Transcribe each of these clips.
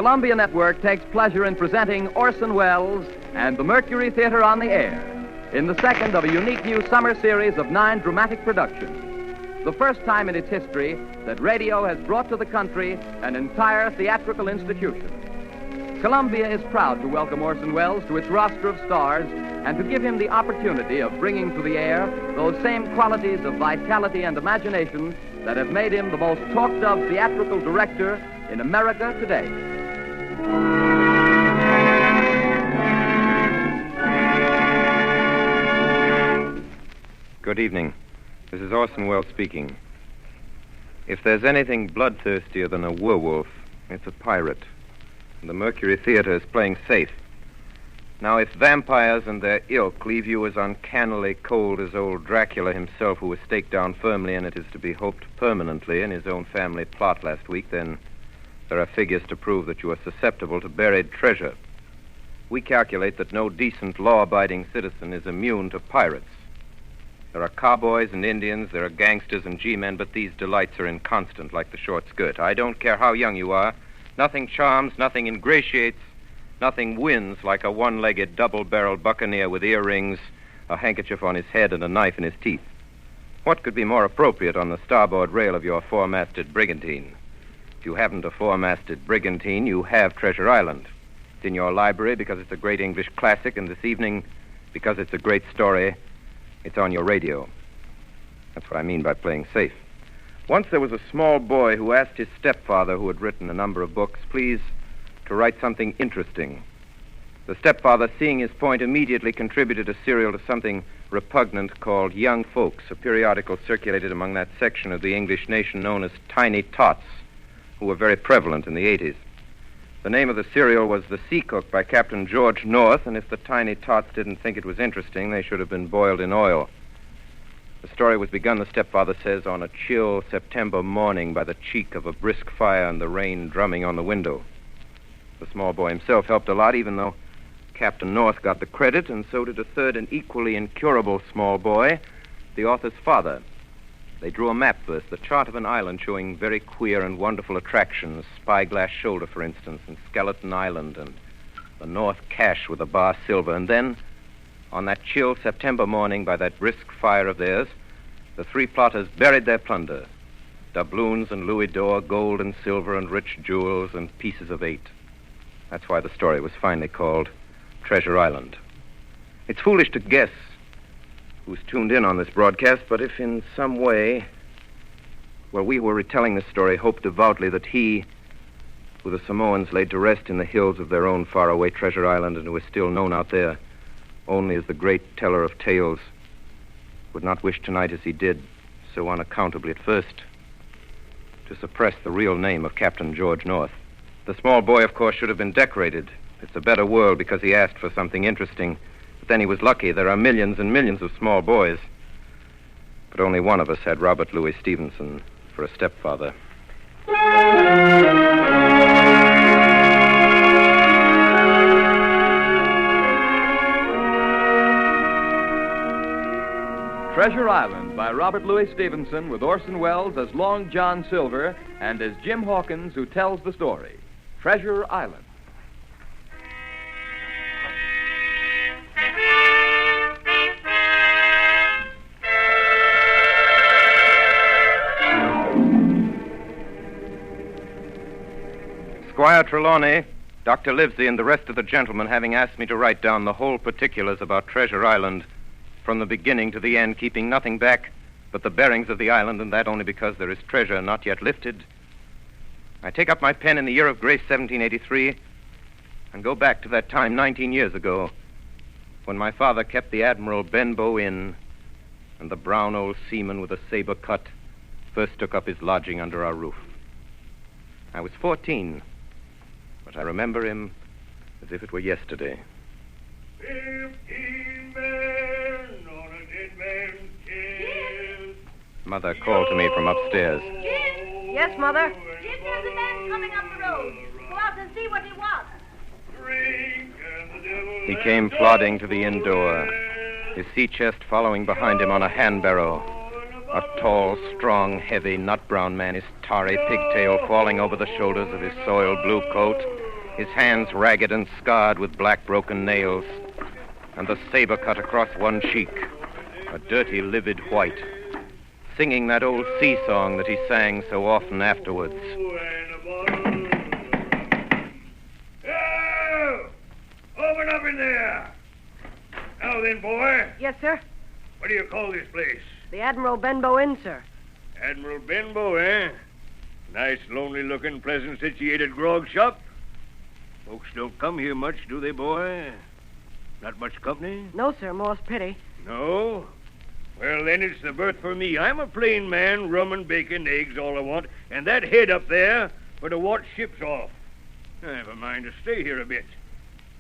Columbia Network takes pleasure in presenting Orson Welles and the Mercury Theater on the Air in the second of a unique new summer series of 9 dramatic productions. The first time in its history that radio has brought to the country an entire theatrical institution. Columbia is proud to welcome Orson Welles to its roster of stars and to give him the opportunity of bringing to the air those same qualities of vitality and imagination that have made him the most talked of theatrical director in America today. Good evening. This is Orson Welles speaking. If there's anything bloodthirstier than a werewolf, it's a pirate. And the Mercury Theater is playing safe. Now, if vampires and their ilk leave you as uncannily cold as old Dracula himself, who was staked down firmly, and it is to be hoped permanently, in his own family plot last week, then there are figures to prove that you are susceptible to buried treasure. We calculate that no decent, law-abiding citizen is immune to pirates. There are cowboys and Indians, there are gangsters and G-men, but these delights are inconstant, like the short skirt. I don't care how young you are. Nothing charms, nothing ingratiates, nothing wins like a one-legged, double-barreled buccaneer with earrings, a handkerchief on his head, and a knife in his teeth. What could be more appropriate on the starboard rail of your four-masted brigantine? If you haven't a four-masted brigantine, you have Treasure Island. It's in your library because it's a great English classic, and this evening, because it's a great story, it's on your radio. That's what I mean by playing safe. Once there was a small boy who asked his stepfather, who had written a number of books, please, to write something interesting. The stepfather, seeing his point, immediately contributed a serial to something repugnant called Young Folks, a periodical circulated among that section of the English nation known as Tiny Tots, who were very prevalent in the 80s. The name of the serial was The Sea Cook by Captain George North, and if the Tiny Tots didn't think it was interesting, they should have been boiled in oil. The story was begun, the stepfather says, on a chill September morning by the cheek of a brisk fire and the rain drumming on the window. The small boy himself helped a lot, even though Captain North got the credit, and so did a third and equally incurable small boy, the author's father. They drew a map first, the chart of an island showing very queer and wonderful attractions, Spyglass Shoulder, for instance, and Skeleton Island, and the North Cache with the bar silver. And then, on that chill September morning by that brisk fire of theirs, the three plotters buried their plunder, doubloons and louis d'or, gold and silver and rich jewels and pieces of 8. That's why the story was finally called Treasure Island. It's foolish to guess who's tuned in on this broadcast, but if in some way, while we were retelling this story, hoped devoutly that he, who the Samoans laid to rest in the hills of their own faraway Treasure Island and who is still known out there only as the great teller of tales, would not wish tonight as he did, so unaccountably at first, to suppress the real name of Captain George North. The small boy, of course, should have been decorated. It's a better world because he asked for something interesting. But then he was lucky. There are millions and millions of small boys. But only one of us had Robert Louis Stevenson for a stepfather. Treasure Island by Robert Louis Stevenson, with Orson Welles as Long John Silver and as Jim Hawkins, who tells the story. Treasure Island. Squire Trelawney, Dr. Livesey, and the rest of the gentlemen having asked me to write down the whole particulars about Treasure Island from the beginning to the end, keeping nothing back but the bearings of the island, and that only because there is treasure not yet lifted, I take up my pen in the year of grace 1783 and go back to that time 19 years ago when my father kept the Admiral Benbow Inn and the brown old seaman with a saber cut first took up his lodging under our roof. I was 14, but I remember him as if it were yesterday. 15 men on a dead man's chest. Mother called to me from upstairs. Jim? Yes, Mother? Jim, there's a man coming up the road. Go out and see what he wants. He came plodding to the inn door, his sea chest following behind him on a hand barrow. A tall, strong, heavy, nut-brown man, his tarry pigtail falling over the shoulders of his soiled blue coat, his hands ragged and scarred with black broken nails, and the saber cut across one cheek, a dirty, livid white, singing that old sea song that he sang so often afterwards. Oh, open up in there. Now then, boy, Yes, sir. what do you call this place? The Admiral Benbow Inn, sir. Admiral Benbow, eh? Nice, lonely-looking, pleasant-situated grog shop. Folks don't come here much, do they, boy? Not much company? No, sir, more's pity. No? Well, then it's the berth for me. I'm a plain man, rum and bacon, eggs, all I want, and that head up there for to watch ships off. I have a mind to stay here a bit.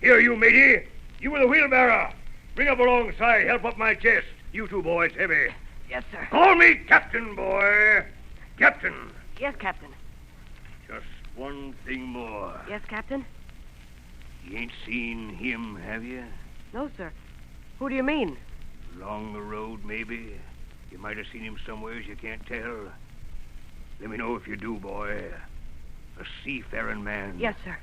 Here, you matey. You with the wheelbarrow. Bring up alongside, help up my chest. You two boys, heavy. Yes, sir. Call me Captain, boy. Captain. Yes, Captain. Just one thing more. Yes, Captain? You ain't seen him, have you? No, sir. Who do you mean? Along the road, maybe. You might have seen him somewheres you can't tell. Let me know if you do, boy. A seafaring man. Yes, sir.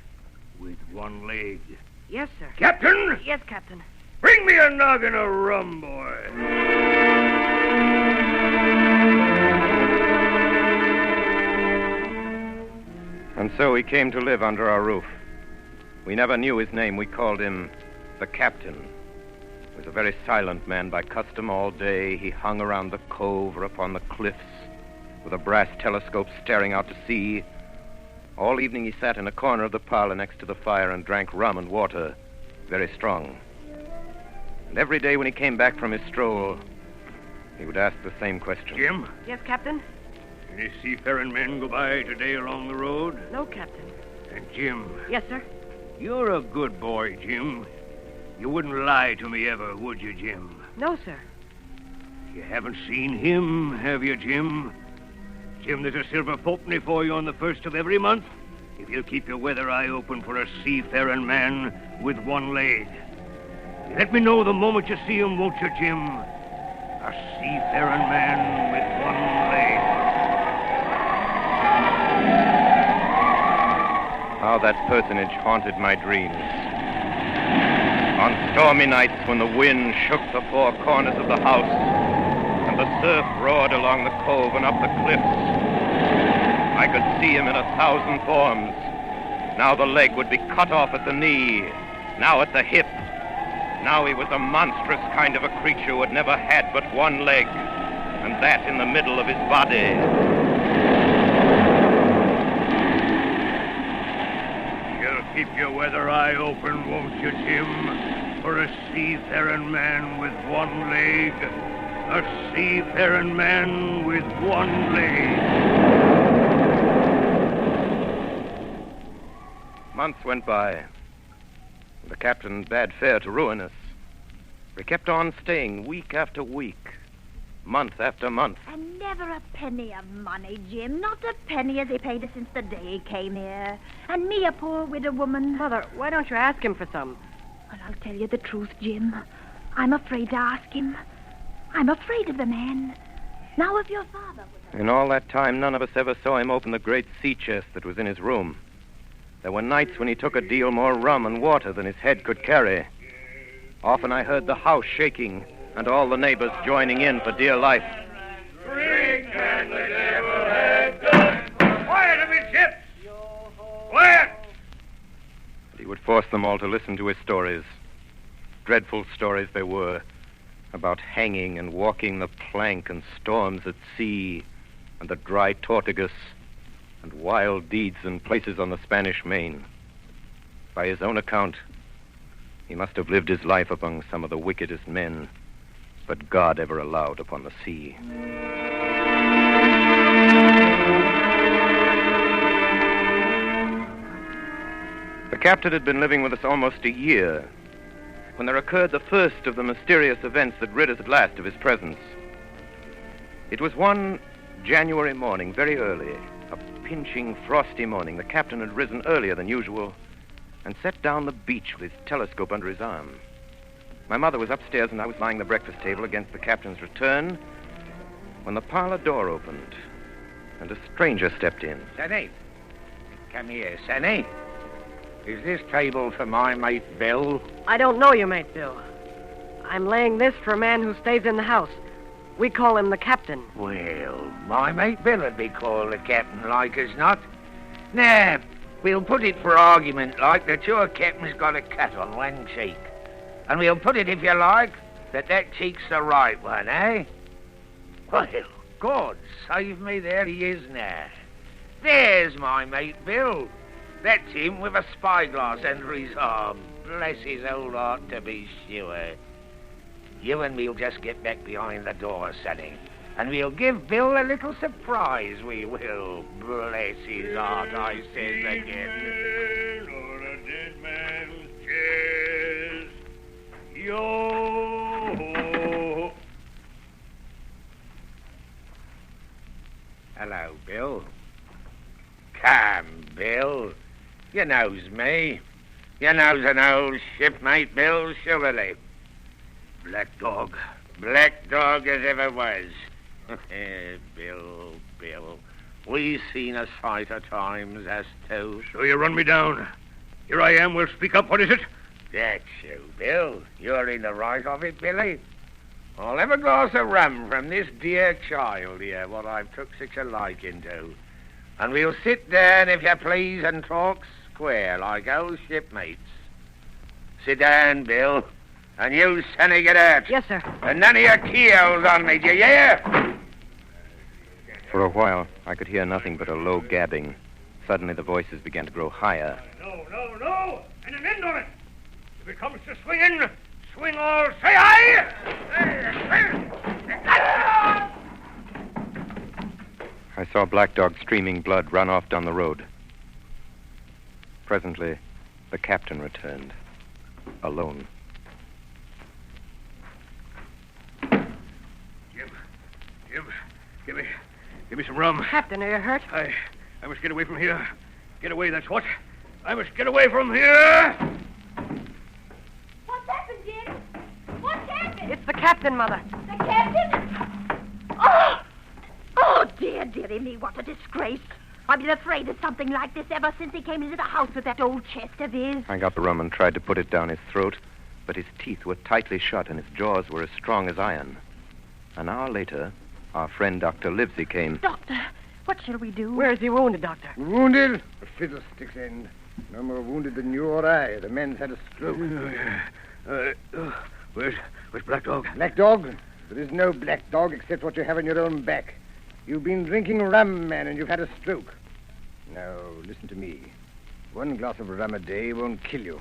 With one leg. Yes, sir. Captain! Yes, Captain. Bring me a noggin of rum, boy. And so he came to live under our roof. We never knew his name. We called him the Captain. He was a very silent man by custom all day. He hung around the cove or upon the cliffs with a brass telescope staring out to sea. All evening he sat in a corner of the parlor next to the fire and drank rum and water, very strong. And every day when he came back from his stroll, he would ask the same question. Jim, Yes, Captain? any seafaring men go by today along the road? No, Captain. And Jim, Yes, sir. you're a good boy, Jim. You wouldn't lie to me ever, would you, Jim? No, sir. You haven't seen him, have you, Jim? Jim, there's a silver fourpenny for you on the first of every month if you'll keep your weather eye open for a seafaring man with one leg. Let me know the moment you see him, won't you, Jim? A seafaring man with one leg. How that personage haunted my dreams. On stormy nights when the wind shook the four corners of the house and the surf roared along the cove and up the cliffs, I could see him in 1,000 forms. Now the leg would be cut off at the knee, now at the hip. Now he was a monstrous kind of a creature who had never had but one leg, and that in the middle of his body. You'll keep your weather eye open, won't you, Jim? For a seafaring man with one leg. A seafaring man with one leg. Months went by. The captain bade fair to ruin us. We kept on staying week after week, month after month. And never a penny of money, Jim. Not a penny has he paid us since the day he came here. And me, a poor widow woman. Mother, why don't you ask him for some? Well, I'll tell you the truth, Jim. I'm afraid to ask him. I'm afraid of the man. Now, if your father was... In all that time, none of us ever saw him open the great sea chest that was in his room. There were nights when he took a deal more rum and water than his head could carry. Often I heard the house shaking and all the neighbors joining in for dear life. Drink and the devil has done. Quiet, amidships! Quiet! He would force them all to listen to his stories. Dreadful stories they were, about hanging and walking the plank and storms at sea and the dry Tortugas and wild deeds and places on the Spanish Main. By his own account, he must have lived his life among some of the wickedest men but God ever allowed upon the sea. The captain had been living with us almost a year when there occurred the first of the mysterious events that rid us at last of his presence. It was one January morning, very early, a pinching, frosty morning. The captain had risen earlier than usual and set down the beach with his telescope under his arm. My mother was upstairs and I was lying at the breakfast table against the captain's return when the parlor door opened and a stranger stepped in. Sonny, come here, Sonny. Is this table for my mate Bill? I don't know you, mate Bill. I'm laying this for a man who stays in the house. We call him the captain. Well, my mate Bill would be called the captain like as not. Now, we'll put it for argument like that your captain's got a cut on one cheek. And we'll put it, if you like, that cheek's the right one, eh? Well, God save me, there he is now. There's my mate Bill. That's him with a spyglass under his arm. Bless his old heart, to be sure. You and me'll just get back behind the door, sonny. And we'll give Bill a little surprise, we will. Bless his heart, I says again. Or a dead man's chest. Yo. Hello, Bill. Come, Bill. You knows me. You knows an old shipmate, Bill, surely. Black dog. Black dog as ever was. Bill. We've seen a sight of times, us two. So you run me down. Here I am. We'll speak up. What is it? That's you, Bill. You're in the right of it, Billy. I'll have a glass of rum from this dear child here, what I've took such a liking to. And we'll sit down, if you please, and talk square like old shipmates. Sit down, Bill. And you, sonny, get out. Yes, sir. And none of your keyholes on me, do you hear? For a while, I could hear nothing but a low gabbing. Suddenly, the voices began to grow higher. No. And an end on it. If it comes to swinging, swing all. Say aye! I saw Black Dog streaming blood run off down the road. Presently, the captain returned, alone. Jim, give me some rum. Captain, are you hurt? I must get away from here. Get away, that's what. I must get away from here. What's happened, Jim? What's happened? It's the captain, Mother. The captain? Oh, dearie me, what a disgrace. I've been afraid of something like this ever since he came into the house with that old chest of his. I got the rum and tried to put it down his throat, but his teeth were tightly shut and his jaws were as strong as iron. An hour later, our friend Dr. Livesey came. Doctor, what shall we do? Where is he wounded, Doctor? Wounded? A fiddlestick's end. No more wounded than you or I. The man's had a stroke. Where's Black Dog? Black Dog? There is no black dog except what you have on your own back. You've been drinking rum, man, and you've had a stroke. Now, listen to me. 1 glass of rum a day won't kill you.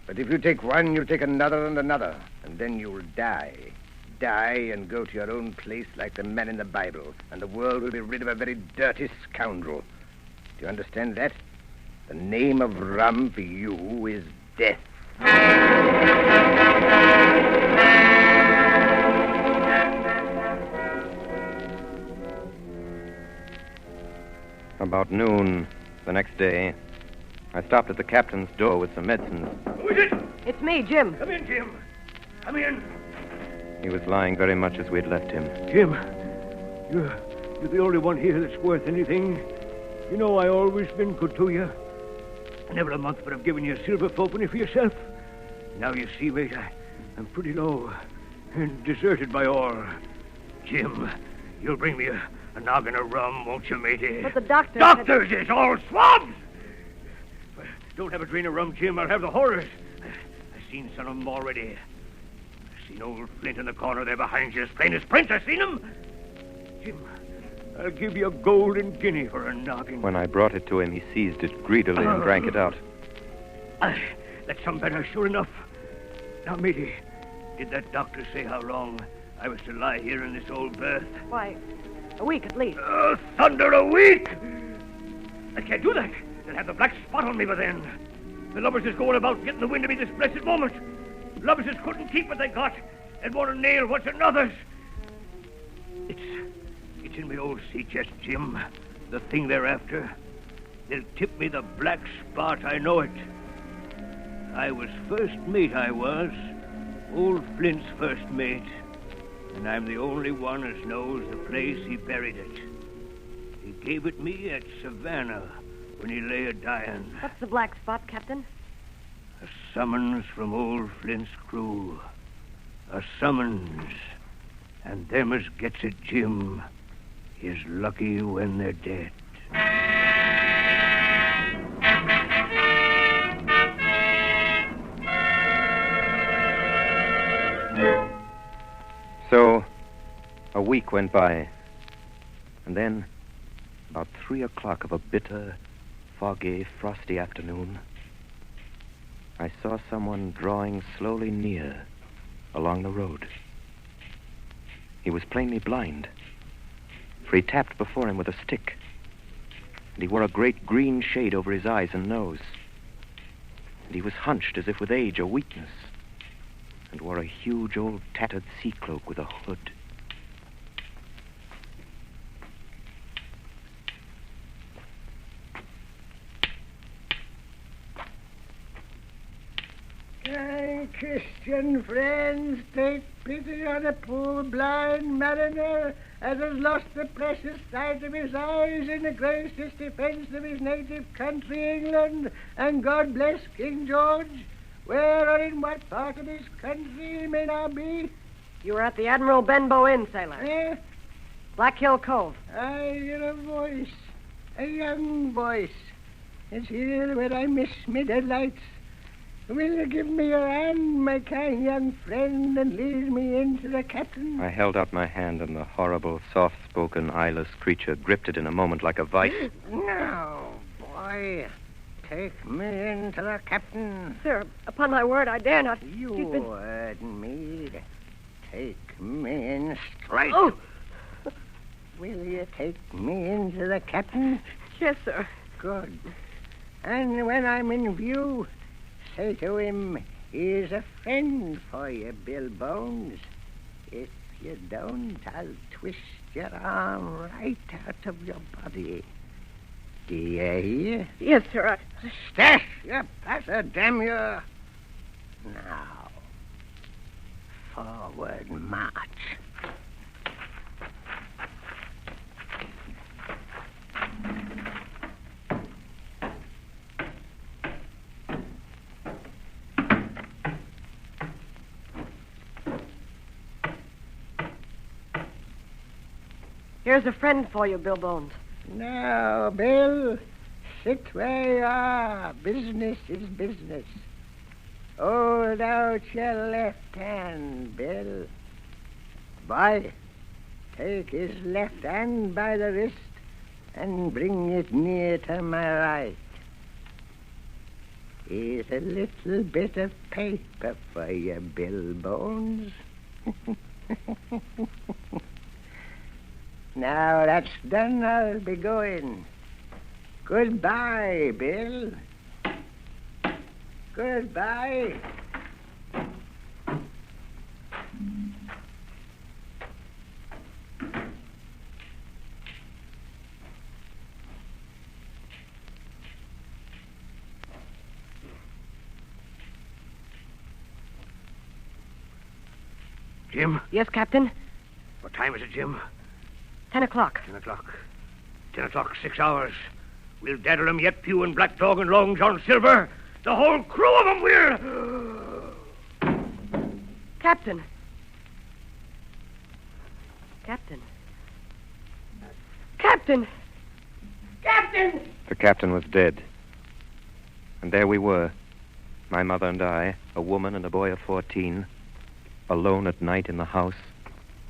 But if you take one, you'll take another and another, and then you'll die. Die and go to your own place like the man in the Bible, and the world will be rid of a very dirty scoundrel. Do you understand that? The name of rum for you is death. About noon the next day, I stopped at the captain's door with some medicines. Who is it? It's me, Jim. Come in, Jim. Come in. He was lying very much as we'd left him. Jim, you're the only one here that's worth anything. You know I always been good to you. Never a month but I've given you a silver fourpenny for yourself. Now you see, mate, I'm pretty low and deserted by all. Jim, you'll bring me a noggin of rum, won't you, matey? But the doctor... Doctors is all swabs! Don't have a drain of rum, Jim. I'll have the horrors. I've seen some of them already. I've seen old Flint in the corner there behind you, as plain as Prince. I've seen him. Jim, I'll give you a golden guinea for a noggin. When I brought it to him, he seized it greedily and drank it out. That's some better, sure enough. Now, matey, did that doctor say how long I was to lie here in this old berth? Why, a week at least. Thunder, a week! I can't do that. They'll have the black spot on me by then. The lovers is going about getting the wind of me this blessed moment. Lovers is couldn't keep what they got and want to nail what's another's. It's in my old sea chest, Jim. The thing they're after. They'll tip me the black spot, I know it. I was first mate, I was. Old Flint's first mate. And I'm the only one as knows the place he buried it. He gave it me at Savannah when he lay a-dying. What's the black spot, Captain? A summons from old Flint's crew. A summons. And them as gets it, Jim, is lucky when they're dead. So, a week went by. And then, about 3 o'clock of a bitter, foggy, frosty afternoon, I saw someone drawing slowly near along the road. He was plainly blind, for he tapped before him with a stick, and he wore a great green shade over his eyes and nose, and he was hunched as if with age or weakness, and wore a huge old tattered sea cloak with a hood. Christian friends, take pity on a poor blind mariner as has lost the precious sight of his eyes in the greatest defense of his native country, England, and God bless King George. Where or in what part of his country he may now be? You were at the Admiral Benbow Inn, sailor. Eh? Black Hill Cove. I hear a voice, a young voice. It's here where I miss me deadlights. Will you give me your hand, my kind young friend, and lead me in to the captain? I held out my hand, and the horrible, soft-spoken, eyeless creature gripped it in a moment like a vice. No, boy. Take me in to the captain. Sir, upon my word, I dare not. You heard me. Take me in straight. Oh! Will you take me into the captain? Yes, sir. Good. And when I'm in view, say to him, he's a friend for you, Bill Bones. If you don't, I'll twist your arm right out of your body. Do you hear? Yes, sir. Stash your passer, damn you. Now, forward march. Here's a friend for you, Bill Bones. Now, Bill, sit where you are. Business is business. Hold out your left hand, Bill. Boy, take his left hand by the wrist and bring it near to my right. Here's a little bit of paper for you, Bill Bones. Now that's done, I'll be going. Goodbye, Bill. Goodbye. Jim? Yes, Captain? What time is it, Jim? 10 o'clock. 10 o'clock. 10 o'clock, 6 hours. We'll daddle 'em yet, Pew and Black Dog and Long John Silver. The whole crew of 'em will... Captain. Captain. Captain! Captain! The captain was dead. And there we were, my mother and I, a woman and a boy of 14, alone at night in the house,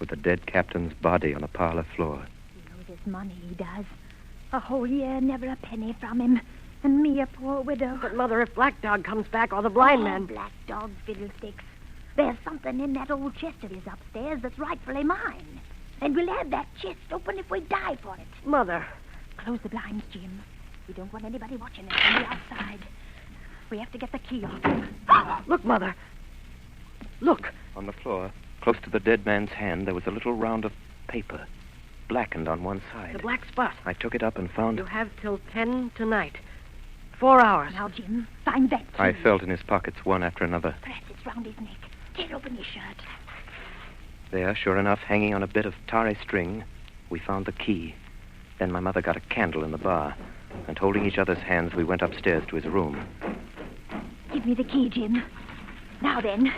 with the dead captain's body on the parlor floor. He knows his money, he does. A whole year, never a penny from him. And me a poor widow. But, Mother, if Black Dog comes back or the blind man... Black Dog fiddlesticks. There's something in that old chest of his upstairs that's rightfully mine. And we'll have that chest open if we die for it. Mother. Close the blinds, Jim. We don't want anybody watching us from the outside. We have to get the key off him. Look, Mother. Look. On the floor, close to the dead man's hand, there was a little round of paper, blackened on one side. The black spot. I took it up and found... You have till 10 tonight. 4 hours. Now, Jim, find that key. I felt in his pockets one after another. Perhaps it's round his neck. Tear open his shirt. There, sure enough, hanging on a bit of tarry string, we found the key. Then my mother got a candle in the bar, and holding each other's hands, we went upstairs to his room. Give me the key, Jim. Now then.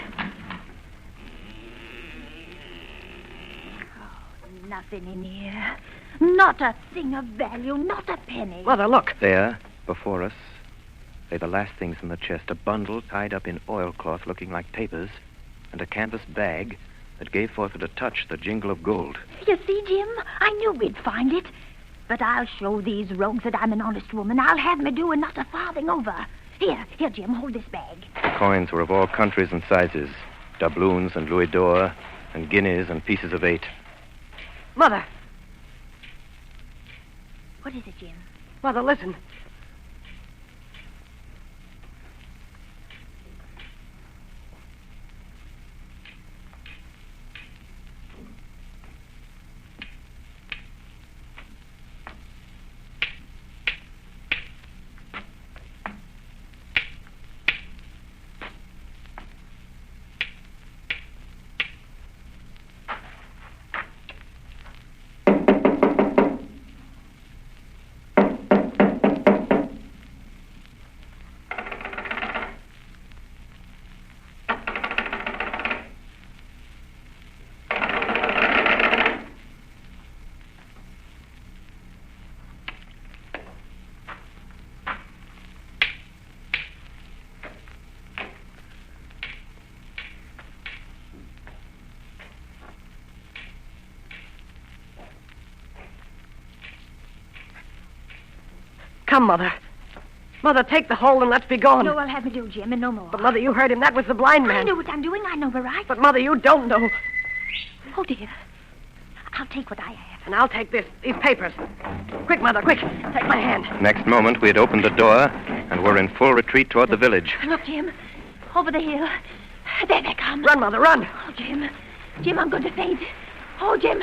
Oh, nothing in here. Not a thing of value, not a penny. Mother, look. There, before us, lay the last things in the chest. A bundle tied up in oilcloth looking like papers, and a canvas bag that gave forth at a touch the jingle of gold. You see, Jim, I knew we'd find it. But I'll show these rogues that I'm an honest woman. I'll have me do and not a farthing over. Here, Jim, hold this bag. The coins were of all countries and sizes. Doubloons and louis d'or, and guineas and pieces of 8. Mother. What is it, Jim? Mother, listen. Come, Mother. Mother, take the hold and let's be gone. No, I'll have me do, Jim, and no more. But, Mother, you heard him. That was the blind man. I know what I'm doing. I know the right. But, Mother, you don't know. Oh, dear. I'll take what I have. And I'll take these papers. Quick, Mother, quick. Take my hand. Next moment, we had opened the door and were in full retreat toward the village. Look, Jim. Over the hill. There they come. Run, Mother, run. Oh, Jim. Jim, I'm going to faint. Oh, Jim.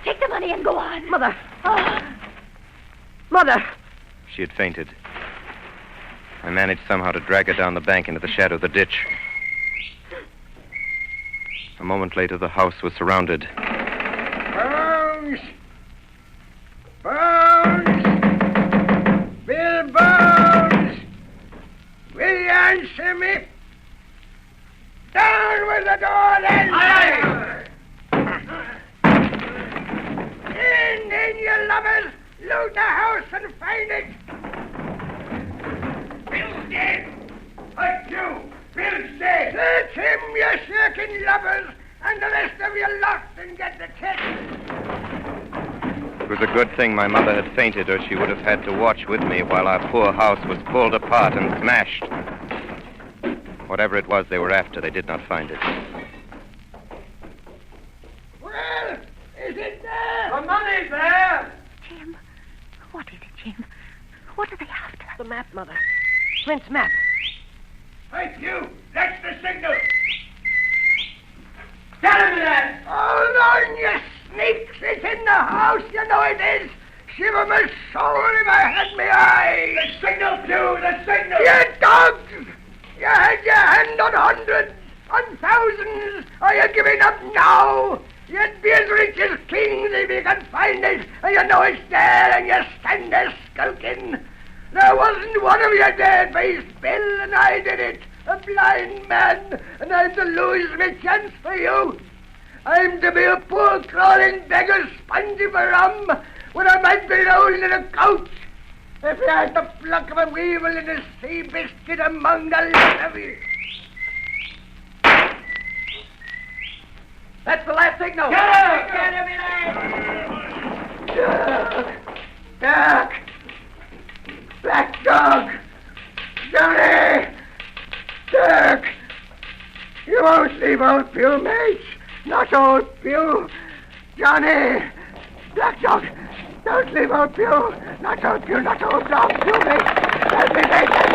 Take the money and go on. Mother. Oh. Mother. She had fainted. I managed somehow to drag her down the bank into the shadow of the ditch. A moment later, the house was surrounded. Bones! Bones! Bill Bones! Will you answer me? Down with the door, then! Aye. In, you lovers! Loot the house and find it! Bill's dead! But you! Bill's dead! Search him, you shirking lovers, and the rest of you lost and get the check! It was a good thing my mother had fainted, or she would have had to watch with me while our poor house was pulled apart and smashed. Whatever it was they were after, they did not find it. Well, is it there? The money's there! Jim. What is it, Jim? What are they after? The map, Mother. Flint's map. Thank you! That's the signal! Tell him that! Hold on, you sneaks! It's in the house, you know it is! Shiver my soul if I had me eye! The signal, too! The signal! You dogs! You had your hand on hundreds, on thousands. Are you giving up now? You'd be as rich as kings if you could find it, and you know it's there, and you stand there skulking. There wasn't one of you there faced Bill, and I did it, a blind man, and I'm to lose my chance for you. I'm to be a poor crawling beggar spongy for rum, when I might be rolling in a couch. If you had the pluck of a weevil in a sea biscuit among the lot of you. That's the last signal! Duck! Black dog! Johnny! Dirk! You won't leave old Pew, mates! Not old Pew! Johnny! Black dog! Don't leave old Pew! Not old Pew, not old dog! Pew, mates! Help me, mates!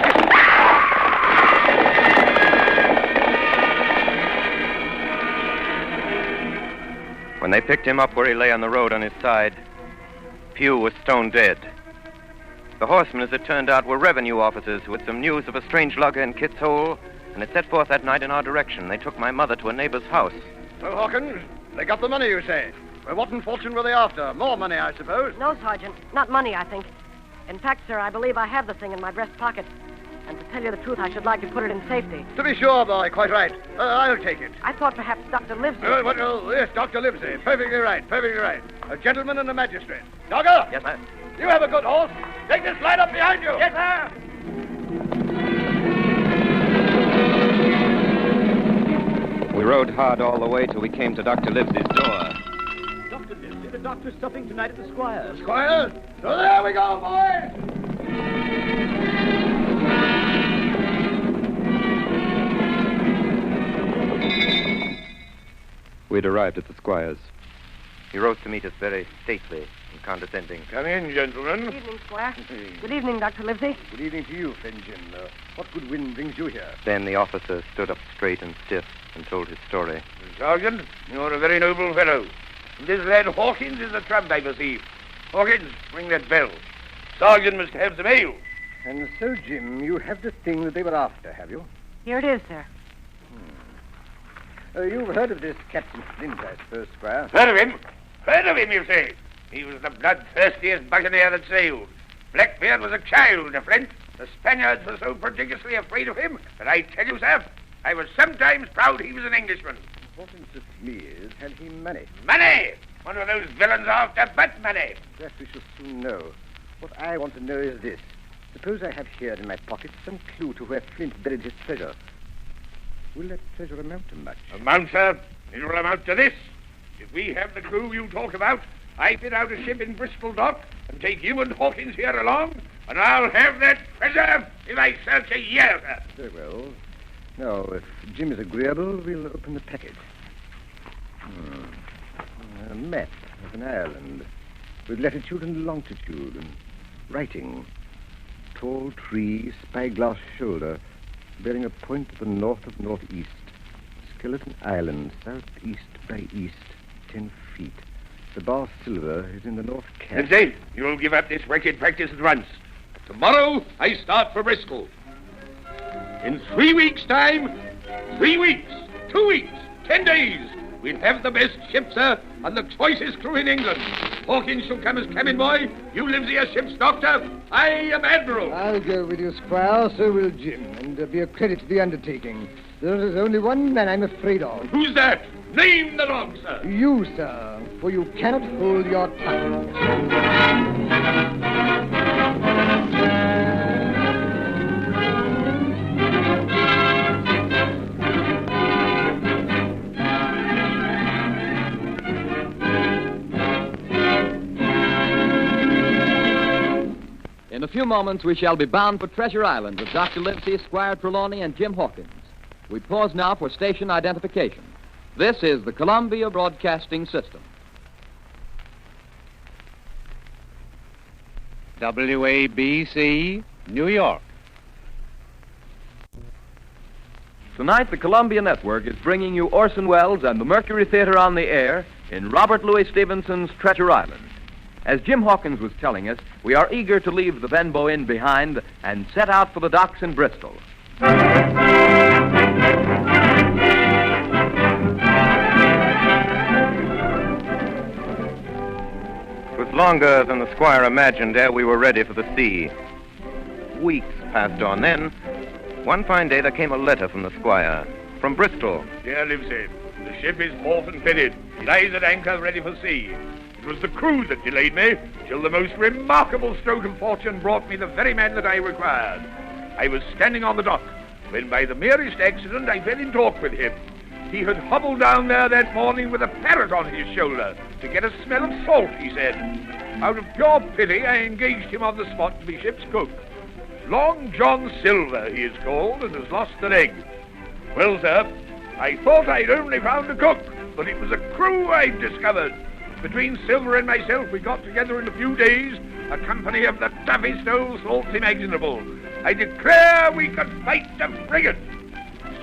When they picked him up where he lay on the road on his side, Pew was stone dead. The horsemen, as it turned out, were revenue officers who had some news of a strange lugger in Kit's Hole and had set forth that night in our direction. They took my mother to a neighbor's house. So, Hawkins, they got the money, you say? Well, what in fortune were they after? More money, I suppose? No, Sergeant. Not money, I think. In fact, sir, I believe I have the thing in my breast pocket. And to tell you the truth, I should like to put it in safety. To be sure, boy, quite right. I'll take it. I thought perhaps Dr. Livesey... Yes, Dr. Livesey. Perfectly right, perfectly right. A gentleman and a magistrate. Dogger! Yes, sir. You have a good horse. Take this line up behind you. Yes, sir. We rode hard all the way till we came to Dr. Livesey's door. Dr. Livesey, the doctor's supping tonight at the Squire's. Squires? So there we go, boys. We'd arrived at the Squire's. He rose to meet us very stately and condescending. Come in, gentlemen. Good evening, Squire. Good evening, Dr. Livesey. Good evening to you, friend Jim. What good wind brings you here? Then the officer stood up straight and stiff and told his story. Sergeant, you're a very noble fellow. This lad Hawkins is the tramp, I perceive. Hawkins, ring that bell. Sergeant must have some ale. And so, Jim, you have the thing that they were after, have you? Here it is, sir. You've heard of this Captain Flint, I suppose, Squire? Heard of him? Heard of him, you say? He was the bloodthirstiest buccaneer that sailed. Blackbeard was a child to Flint. The Spaniards were so prodigiously afraid of him that I tell you, sir, I was sometimes proud he was an Englishman. What interests me is, had he money? Money! One of those villains after but money. That we shall soon know. What I want to know is this. Suppose I have here in my pocket some clue to where Flint buried his treasure. Will that treasure amount to much? Amount, sir? It will amount to this. If we have the crew you talk about, I fit out a ship in Bristol dock and take you and Hawkins here along, and I'll have that treasure if I search a year, sir. Very well. Now, if Jim is agreeable, we'll open the packet. A map of an island with latitude and longitude and writing. Tall tree, spyglass shoulder, bearing a point to the north of northeast. Skeleton Island, southeast by east, 10 feet. The bar silver is in the north cap. Lindsay, you'll give up this wicked practice at once. Tomorrow, I start for Bristol. In 3 weeks' time, 3 weeks, 2 weeks, 10 days, we'll have the best ship, sir, and the choicest crew in England. Hawkins shall come as cabin boy. You, Livesey, as ship's doctor. I am admiral. I'll go with you, Squire. So will Jim, and be a credit to the undertaking. There is only one man I'm afraid of. Who's that? Name the dog, sir. You, sir, for you cannot hold your tongue. In a few moments, we shall be bound for Treasure Island with Dr. Livesey, Squire Trelawney, and Jim Hawkins. We pause now for station identification. This is the Columbia Broadcasting System. WABC, New York. Tonight, the Columbia Network is bringing you Orson Welles and the Mercury Theater on the air in Robert Louis Stevenson's Treasure Island. As Jim Hawkins was telling us, we are eager to leave the Benbow Inn behind and set out for the docks in Bristol. It was longer than the Squire imagined ere we were ready for the sea. Weeks passed on. Then, one fine day, there came a letter from the Squire, from Bristol. Dear Livesey, the ship is bought and fitted. It lies at anchor ready for sea. It was the crew that delayed me, till the most remarkable stroke of fortune brought me the very man that I required. I was standing on the dock, when by the merest accident I fell in talk with him. He had hobbled down there that morning with a parrot on his shoulder to get a smell of salt, he said. Out of pure pity, I engaged him on the spot to be ship's cook. Long John Silver, he is called, and has lost a leg. Well, sir, I thought I'd only found a cook, but it was a crew I'd discovered. Between Silver and myself, we got together in a few days a company of the toughest old salts imaginable. I declare we could fight a frigate.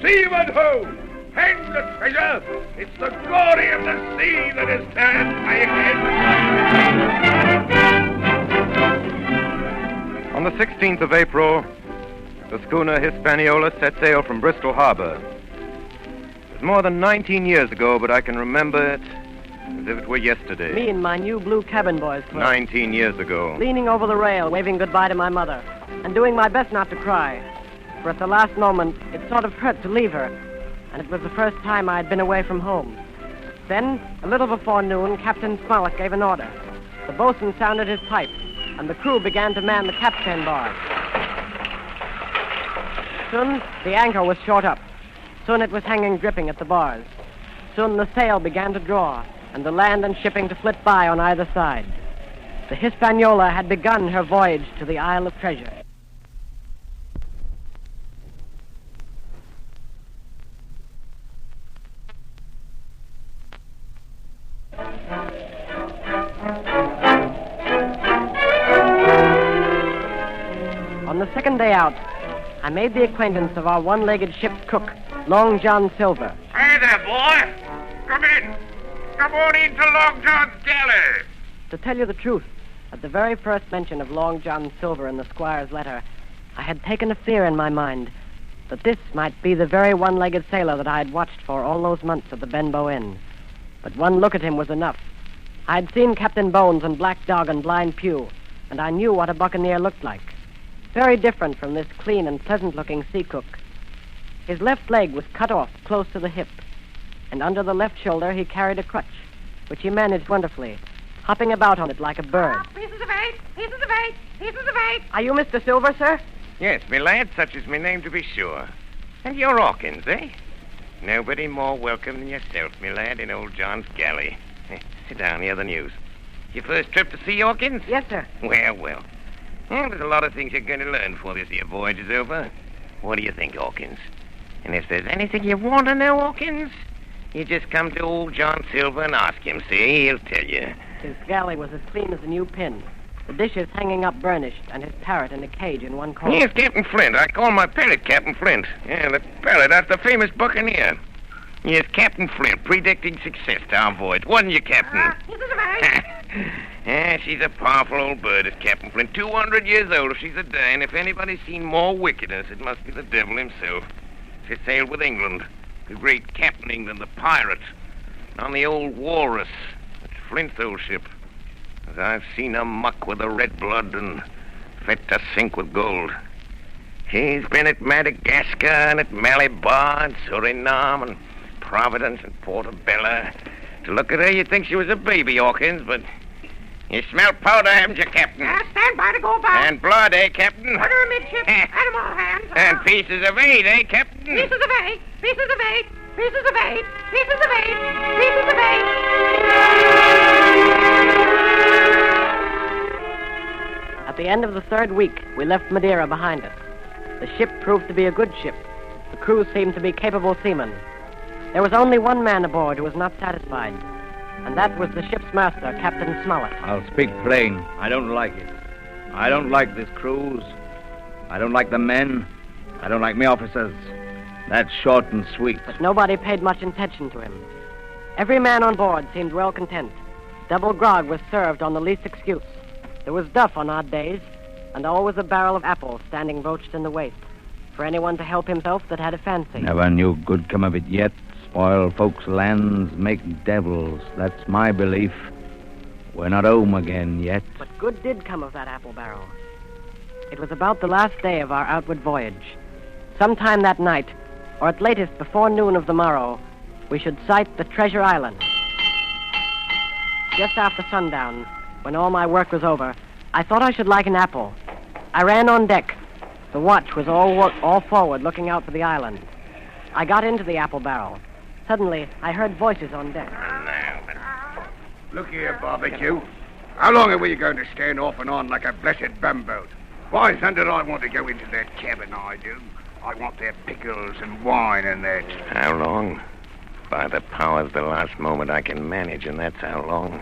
Seaman ho! Hang the treasure! It's the glory of the sea that has turned my head. On the 16th of April, the schooner Hispaniola set sail from Bristol Harbor. It was more than 19 years ago, but I can remember it as if it were yesterday. Me and my new blue cabin boys club. 19 years ago. Leaning over the rail, waving goodbye to my mother, and doing my best not to cry. for at the last moment it sort of hurt to leave her, and it was the first time I had been away from home. Then, a little before noon, Captain Smollett gave an order. The boatswain sounded his pipe, and the crew began to man the capstan bars. Soon, the anchor was short up. Soon it was hanging dripping at the bars. Soon the sail began to draw, and the land and shipping to flit by on either side. The Hispaniola had begun her voyage to the Isle of Treasure. On the second day out, I made the acquaintance of our one-legged ship's cook, Long John Silver. Hey there, boy. Come in. Come on into Long John's galley. To tell you the truth, at the very first mention of Long John Silver in the squire's letter, I had taken a fear in my mind that this might be the very one-legged sailor that I had watched for all those months at the Benbow Inn. But one look at him was enough. I had seen Captain Bones and Black Dog and Blind Pew, and I knew what a buccaneer looked like. Very different from this clean and pleasant-looking sea cook. His left leg was cut off close to the hip, and under the left shoulder he carried a crutch, which he managed wonderfully, hopping about on it like a bird. Pieces of eight! Pieces of eight! Pieces of eight! Are you Mr. Silver, sir? Yes, me lad, such is my name to be sure. And you're Hawkins, eh? Nobody more welcome than yourself, me lad, in old John's galley. Sit down, hear the news. Your first trip to sea, Hawkins? Yes, sir. Well, there's a lot of things you're going to learn before this here voyage is over. What do you think, Hawkins? And if there's anything you want to know, Hawkins, you just come to old John Silver and ask him, see? He'll tell you. His galley was as clean as a new pin. The dishes hanging up burnished, and his parrot in a cage in one corner. Yes, Captain Flint. I call my parrot Captain Flint. Yeah, the parrot, that's the famous buccaneer. Yes, Captain Flint, predicting success to our voyage. Wasn't you, Captain? Pieces of eight! Yeah, she's a powerful old bird, is Captain Flint. 200 years old if she's a day, and if anybody's seen more wickedness, it must be the devil himself. She sailed with England, the great Captain England, the pirate, on the old Walrus. That's Flint's old ship. As I've seen her muck with the red blood and fit to sink with gold. She's been at Madagascar and at Malabar and Suriname and Providence and Portobello. To look at her, you'd think she was a baby, Hawkins, but you smell powder, haven't you, Captain? Stand by to go about. And blood, eh, Captain? Order amidship. Animal hands. And pieces of eight, eh, Captain? Pieces of eight. Pieces of eight. Pieces of eight. Pieces of eight. Pieces of eight. At the end of the third week, we left Madeira behind us. The ship proved to be a good ship. The crew seemed to be capable seamen. There was only one man aboard who was not satisfied, and that was the ship's master, Captain Smollett. I'll speak plain. I don't like it. I don't like this cruise. I don't like the men. I don't like me officers. That's short and sweet. But nobody paid much attention to him. Every man on board seemed well content. Double grog was served on the least excuse. There was duff on odd days, and always a barrel of apples standing broached in the waist, for anyone to help himself that had a fancy. Never knew good come of it yet. Spoil folks' lands, make devils. That's my belief. We're not home again yet. But good did come of that apple barrel. It was about the last day of our outward voyage. Sometime that night, or at latest before noon of the morrow, we should sight the Treasure Island. Just after sundown, when all my work was over, I thought I should like an apple. I ran on deck. The watch was all forward, looking out for the island. I got into the apple barrel. Suddenly, I heard voices on deck. Look here, Barbecue. How long are we going to stand off and on like a blessed bumboat? Why, thunder, I want to go into that cabin, I do. I want their pickles and wine and that. How long? By the powers, the last moment I can manage, and that's how long.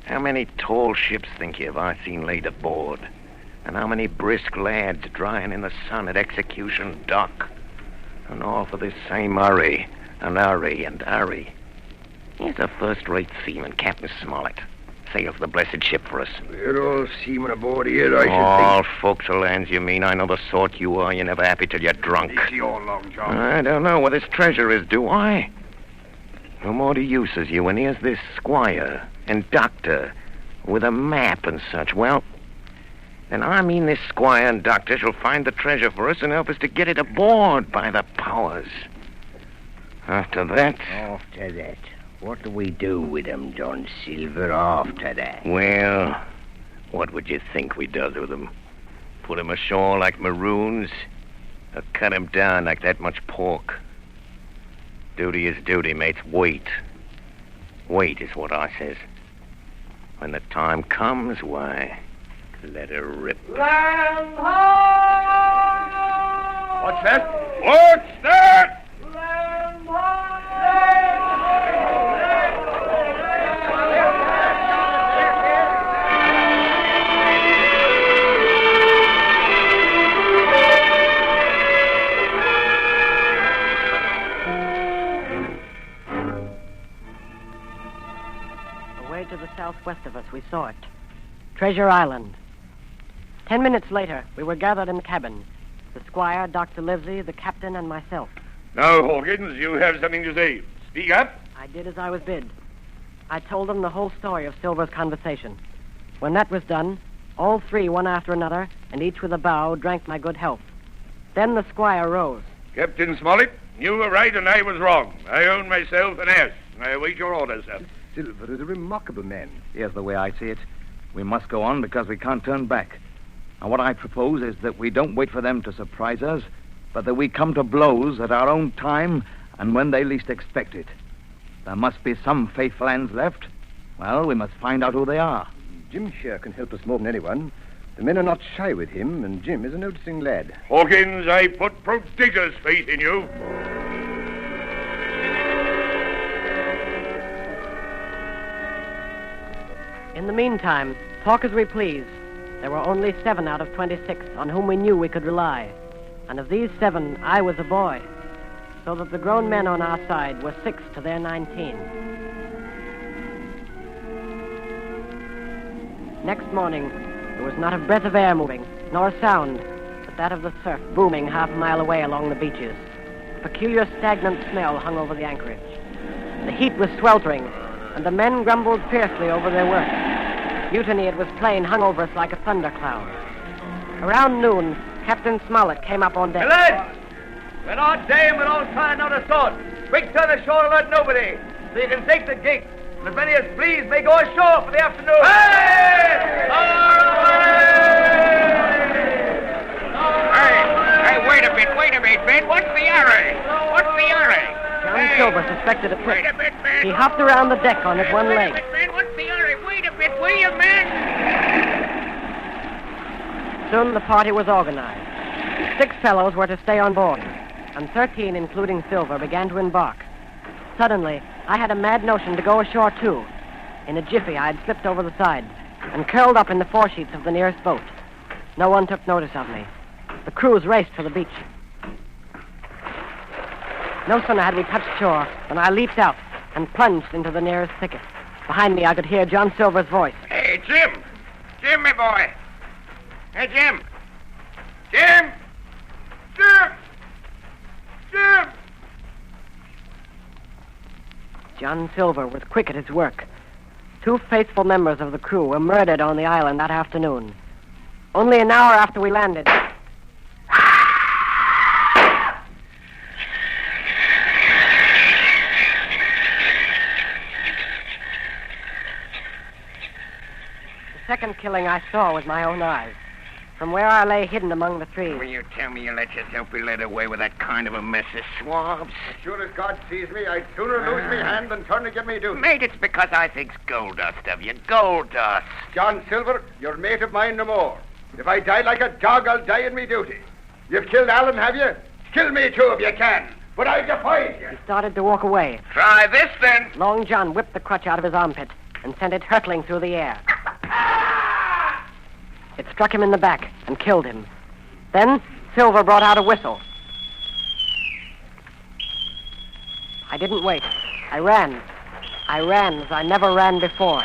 How many tall ships, think you, have I seen laid aboard? And how many brisk lads drying in the sun at Execution Dock? And all for this same hurry, and hurry, and hurry. Here's a first-rate seaman, Captain Smollett. Sails the blessed ship for us. We're all seamen aboard here, I should all think. forecastle hands, you mean? I know the sort you are. You're never happy till you're drunk. It's your Long John. I don't know what this treasure is, do I? No more to use as you, and here's this squire and doctor with a map and such. Well, then I mean this squire and doctor shall find the treasure for us and help us to get it aboard by the powers. After that... After that, what do we do with 'em, John Silver, after that? Well, what would you think we does with 'em? Put 'em ashore like maroons? Or cut 'em down like that much pork? Duty is duty, mates. Wait. Wait is what I says. When the time comes, why, let her rip. Land ho! What's that? What's that? Land ho! Away to the southwest of us, we saw it. Treasure Island. 10 minutes later, we were gathered in the cabin. The squire, Dr. Livesey, the captain, and myself. Now, Hawkins, you have something to say. Speak up. I did as I was bid. I told them the whole story of Silver's conversation. When that was done, all three, one after another, and each with a bow, drank my good health. Then the squire rose. Captain Smollett, you were right and I was wrong. I own myself an ass. I await your orders, sir. Silver is a remarkable man. Here's the way I see it. We must go on because we can't turn back. And what I propose is that we don't wait for them to surprise us, but that we come to blows at our own time and when they least expect it. There must be some faithful hands left. Well, we must find out who they are. Jim here can help us more than anyone. The men are not shy with him, and Jim is a noticing lad. Hawkins, I put prodigious faith in you. In the meantime, talk as we please. There were only 7 out of 26 on whom we knew we could rely. And of these 7, I was a boy. So that the grown men on our side were 6 to their 19. Next morning, there was not a breath of air moving, nor a sound, but that of the surf booming half a mile away along the beaches. A peculiar stagnant smell hung over the anchorage. The heat was sweltering, and the men grumbled fiercely over their work. Mutiny, it was plain, hung over us like a thundercloud. Around noon, Captain Smollett came up on deck. Hey, lads! We're not dame, we're all trying out a sort. Quick turn ashore and let nobody, so you can take the gig. And as many as please may go ashore for the afternoon. Hey! Hey, wait a bit, Ben. What's the hurry? John Silver suspected a trick. He hopped around the deck on his one leg. What's the hurry? Wait a bit, will you, man? Soon the party was organized. 6 fellows were to stay on board, and 13, including Silver, began to embark. Suddenly, I had a mad notion to go ashore, too. In a jiffy, I had slipped over the side and curled up in the foresheets of the nearest boat. No one took notice of me. The crews raced for the beach. No sooner had we touched shore than I leaped out and plunged into the nearest thicket. Behind me, I could hear John Silver's voice. Hey, Jim! Jim, my boy! Hey, Jim! Jim! Jim! John Silver was quick at his work. 2 faithful members of the crew were murdered on the island that afternoon. Only an hour after we landed... The second killing I saw with my own eyes. From where I lay hidden among the trees. Will you tell me you let yourself be led away with that kind of a mess of swabs? As sure as God sees me, I'd sooner lose me hand than turn to get me duty. Mate, it's because I think's gold dust of you. Gold dust. John Silver, you're mate of mine no more. If I die like a dog, I'll die in me duty. You've killed Alan, have you? Kill me too if you can. But I defy you. He started to walk away. Try this, then. Long John whipped the crutch out of his armpit and sent it hurtling through the air. It struck him in the back and killed him. Then Silver brought out a whistle. I didn't wait. I ran. I ran as I never ran before.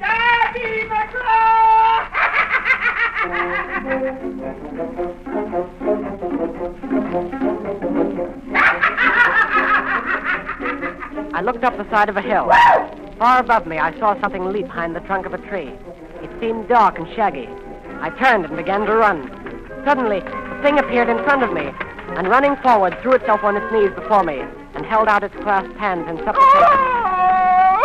Daddy I looked up the side of a hill. Far above me, I saw something leap behind the trunk of a tree. It seemed dark and shaggy. I turned and began to run. Suddenly, the thing appeared in front of me, and running forward, threw itself on its knees before me, and held out its clasped hands in supplication.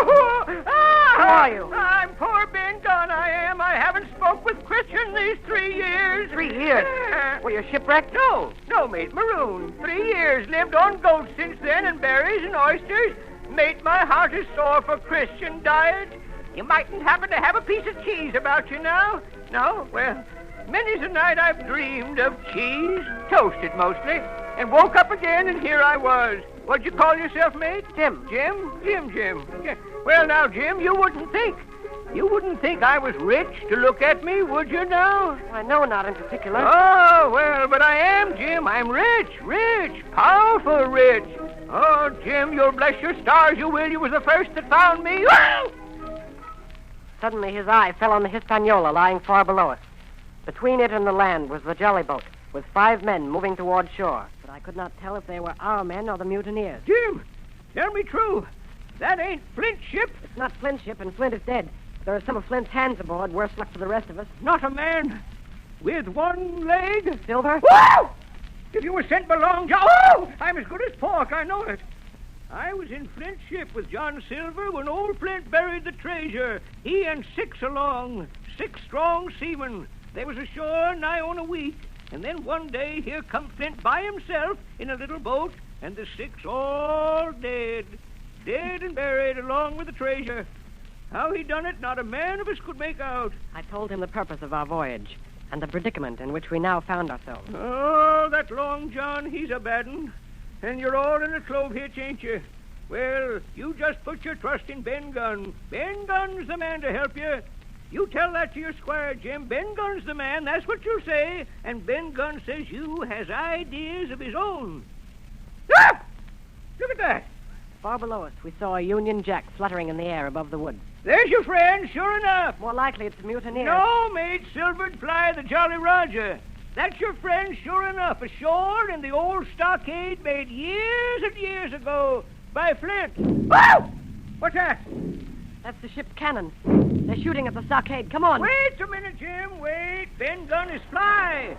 Who are you? I'm poor Ben Gunn, I am. I haven't spoke with Christian these 3 years. 3 years? Were you shipwrecked? No, mate, marooned. 3 years. Lived on goats since then, and berries and oysters. Mate, my heart is sore for Christian diet. You mightn't happen to have a piece of cheese about you now? No? Well, many's a night I've dreamed of cheese, toasted mostly, and woke up again, and here I was. What'd you call yourself, mate? Jim. Jim. Well, now, Jim, you wouldn't think I was rich to look at me, would you now? I know, not in particular. Oh, well, but I am, Jim. I'm rich, powerful rich. Oh, Jim, you'll bless your stars, you will. You was the first that found me. Oh! Suddenly his eye fell on the Hispaniola lying far below us. Between it and the land was the jolly boat, with 5 men moving toward shore. But I could not tell if they were our men or the mutineers. Jim, tell me true. That ain't Flint's ship. It's not Flint's ship, and Flint is dead. There are some of Flint's hands aboard. Worse luck for the rest of us. Not a man with one leg. Silver? Woo! If you were sent by Long John... Oh! I'm as good as pork, I know it. I was in Flint's ship with John Silver when old Flint buried the treasure. He and 6 along. 6 strong seamen. They was ashore nigh on a week. And then one day here come Flint by himself in a little boat, and the 6 all dead. Dead and buried along with the treasure. How he done it, not a man of us could make out. I told him the purpose of our voyage and the predicament in which we now found ourselves. Oh, that Long John, he's a bad 'un. And you're all in a clove hitch, ain't you? Well, you just put your trust in Ben Gunn. Ben Gunn's the man to help you. You tell that to your squire, Jim. Ben Gunn's the man, that's what you'll say. And Ben Gunn says you has ideas of his own. Ah! Look at that. Far below us, we saw a Union Jack fluttering in the air above the woods. There's your friend, sure enough. More likely it's a mutineer. No, mate, Silver'd fly the Jolly Roger. That's your friend, sure enough, ashore in the old stockade made years and years ago by Flint. Whoa! What's that? That's the ship's cannon. They're shooting at the stockade. Come on. Wait a minute, Jim. Wait. Ben Gunn is fly.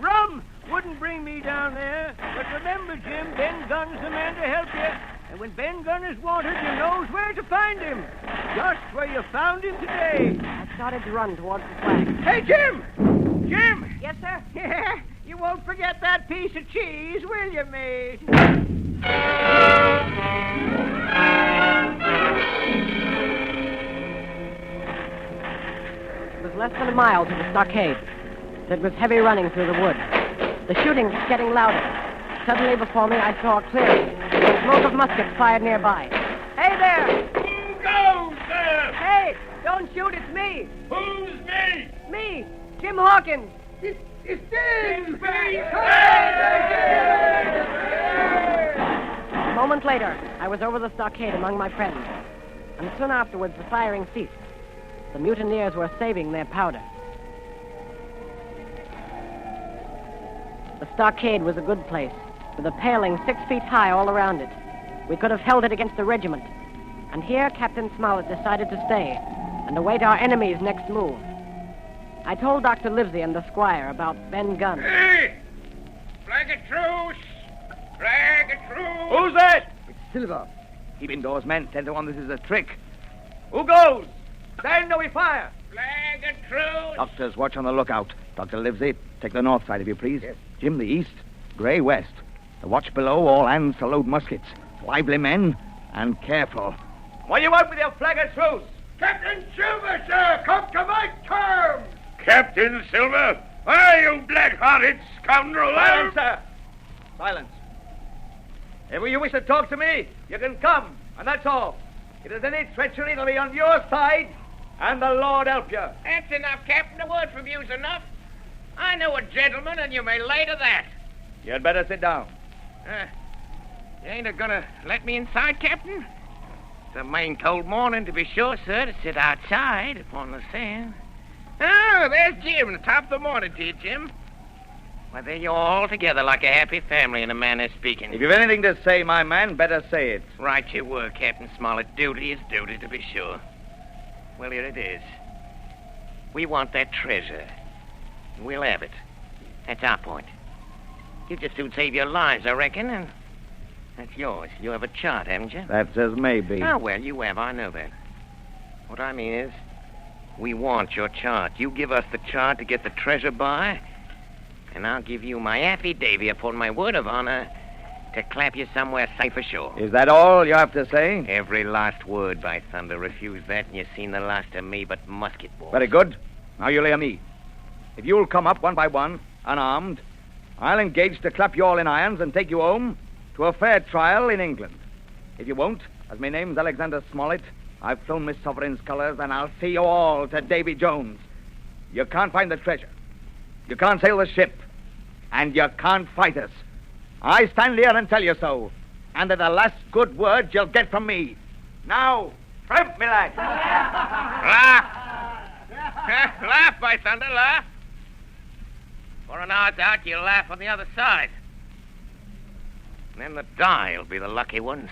Rum wouldn't bring me down there. But remember, Jim, Ben Gunn's the man to help you. And when Ben Gunn is wanted, you knows where to find him. Just where you found him today. I started to run towards the flag. Hey, Jim! Jim! Yes, sir? Yeah, you won't forget that piece of cheese, will you, mate? It was less than a mile to the stockade. It was heavy running through the woods. The shooting was getting louder. Suddenly before me, I saw a clearing. The smoke of muskets fired nearby. Hey there! Who goes there? Hey! Don't shoot, it's me! Who's me? Me! Jim Hawkins! It's Jim! A moment later, I was over the stockade among my friends. And soon afterwards, the firing ceased. The mutineers were saving their powder. The stockade was a good place, with a paling 6 feet high all around it. We could have held it against the regiment. And here Captain Smollett decided to stay and await our enemy's next move. I told Dr. Livesey and the squire about Ben Gunn. Hey! Flag a truce! Flag a truce! Who's that? It's Silver. Keep indoors, men. 10 to 1, this is a trick. Who goes? Stand or we fire. Flag a truce! Doctors, watch on the lookout. Dr. Livesey, take the north side, if you please. Yes. Jim, the east. Gray, west. The watch below, all hands to load muskets. Lively men, and careful. What do you want with your flag of truce? Captain Silver, sir, come to my terms. Captain Silver? Why, you black-hearted scoundrel! Silence, sir. Silence. If you wish to talk to me, you can come, and that's all. If there's any treachery, it'll be on your side, and the Lord help you. That's enough, Captain. A word from you's enough. I know a gentleman, and you may lay to that. You'd better sit down. You ain't a-gonna let me inside, Captain? It's a main cold morning, to be sure, sir, to sit outside upon the sand. Oh, there's Jim, the top of the morning to you, Jim. Well, there you're all together like a happy family in a manner of speaking. If you've anything to say, my man, better say it. Right you were, Captain Smollett. Duty is duty, to be sure. Well, here it is. We want that treasure. We'll have it. That's our point. You just soon save your lives, I reckon, and that's yours. You have a chart, haven't you? That says maybe. Oh, well, you have. I know that. What I mean is, we want your chart. You give us the chart to get the treasure by, and I'll give you my affidavit upon my word of honor to clap you somewhere safe ashore. Is that all you have to say? Every last word, by thunder. Refuse that, and you've seen the last of me but musket balls. Very good. Now you'll hear me. If you'll come up one by one, unarmed, I'll engage to clap you all in irons and take you home to a fair trial in England. If you won't, as my name's Alexander Smollett, I've flown Miss Sovereign's colours, and I'll see you all to Davy Jones. You can't find the treasure. You can't sail the ship. And you can't fight us. I stand here and tell you so. And at the last good word you'll get from me. Now, tramp, me lad. Laugh! Laugh, by thunder, laugh. For an hour's out, you'll laugh on the other side. And then the die'll be the lucky ones.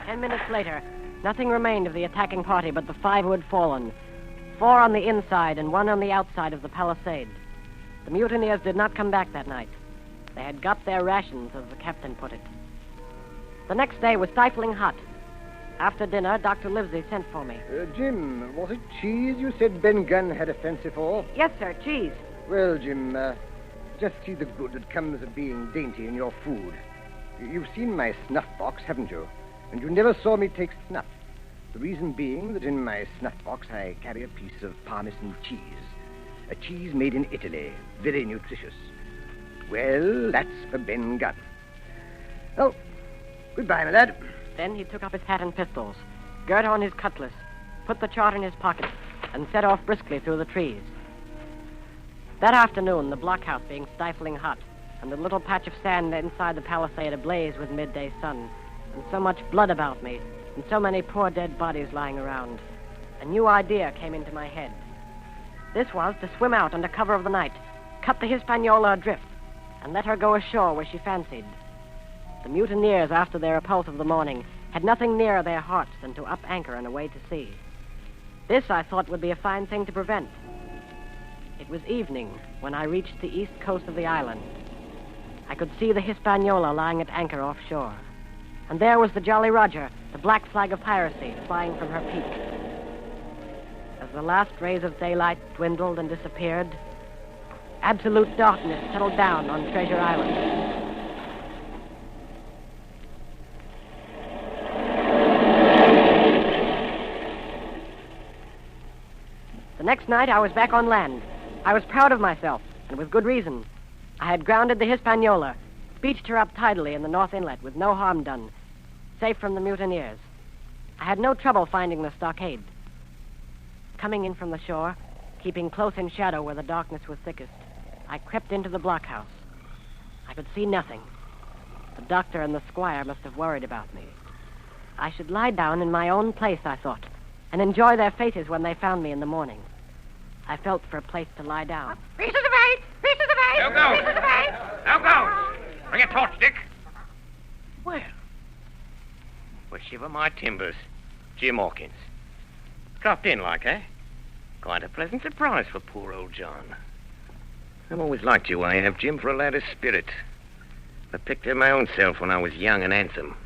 10 minutes later, nothing remained of the attacking party but the 5 who had fallen. 4 on the inside and 1 on the outside of the palisade. The mutineers did not come back that night. They had got their rations, as the captain put it. The next day was stifling hot. After dinner, Dr. Livesey sent for me. Jim, was it cheese you said Ben Gunn had a fancy for? Yes, sir, cheese. Well, Jim, just see the good that comes of being dainty in your food. You've seen my snuff box, haven't you? And you never saw me take snuff. The reason being that in my snuff box I carry a piece of Parmesan cheese. A cheese made in Italy, very nutritious. Well, that's for Ben Gunn. Oh, goodbye, my lad. Then he took up his hat and pistols, girt on his cutlass, put the chart in his pocket, and set off briskly through the trees. That afternoon, the blockhouse being stifling hot, and the little patch of sand inside the palisade ablaze with midday sun, and so much blood about me, and so many poor dead bodies lying around, a new idea came into my head. This was to swim out under cover of the night, cut the Hispaniola adrift, and let her go ashore where she fancied. The mutineers, after their repulse of the morning, had nothing nearer their hearts than to up anchor and away to sea. This, I thought, would be a fine thing to prevent. It was evening when I reached the east coast of the island. I could see the Hispaniola lying at anchor offshore. And there was the Jolly Roger, the black flag of piracy, flying from her peak. As the last rays of daylight dwindled and disappeared, absolute darkness settled down on Treasure Island. The next night, I was back on land. I was proud of myself, and with good reason. I had grounded the Hispaniola, beached her up tidily in the North Inlet with no harm done, safe from the mutineers. I had no trouble finding the stockade. Coming in from the shore, keeping close in shadow where the darkness was thickest, I crept into the blockhouse. I could see nothing. The doctor and the squire must have worried about me. I should lie down in my own place, I thought, and enjoy their faces when they found me in the morning. I felt for a place to lie down. Pieces of 8! Pieces of 8! Now go! Pieces of 8! Now go! Bring a torch, Dick. Well, shiver my timbers. Jim Hawkins. Dropped in like, eh? Quite a pleasant surprise for poor old John. I've always liked you, I have, Jim, for a lad of spirit. I picked him my own self when I was young and handsome.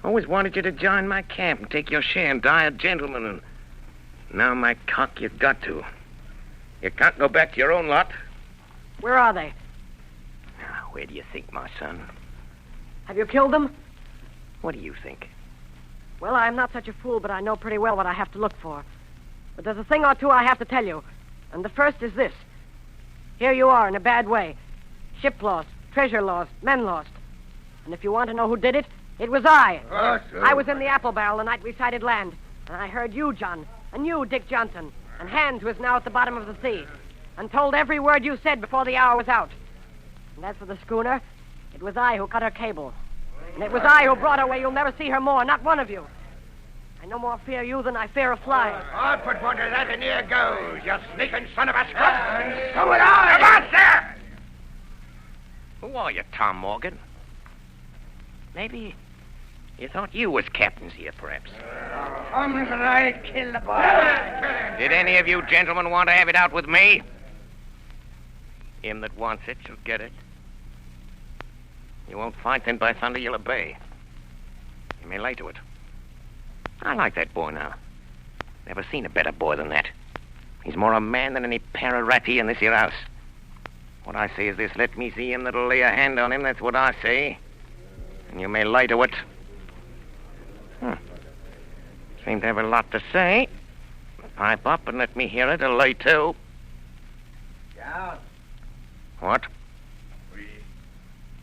Always wanted you to join my camp and take your share and die a gentleman, and now, my cock, you've got to. You can't go back to your own lot. Where are they? Now, where do you think, my son? Have you killed them? What do you think? Well, I'm not such a fool, but I know pretty well what I have to look for. But there's a thing or two I have to tell you. And the first is this. Here you are in a bad way. Ship lost, treasure lost, men lost. And if you want to know who did it, it was I. I was in the apple barrel the night we sighted land. And I heard you, John, and you, Dick Johnson, and Hans, who is now at the bottom of the sea. and told every word you said before the hour was out. And as for the schooner, it was I who cut her cable. And it was I who brought her where you'll never see her more, not one of you. I no more fear you than I fear a fly. I'll put one to that, and here goes, you sneaking son of a scrub. So would I. Come on, sir! Who are you, Tom Morgan? Maybe you thought you was captains here, perhaps. I'm gonna kill the boy. Did any of you gentlemen want to have it out with me? Him that wants it shall get it. You won't fight, then by thunder you'll obey. You may lay to it. I like that boy now. Never seen a better boy than that. He's more a man than any pararati in this here house. What I say is this, let me see him that'll lay a hand on him, that's what I say. And you may lay to it. Seem to have a lot to say. Pipe up and let me hear it, or lay to. John, What?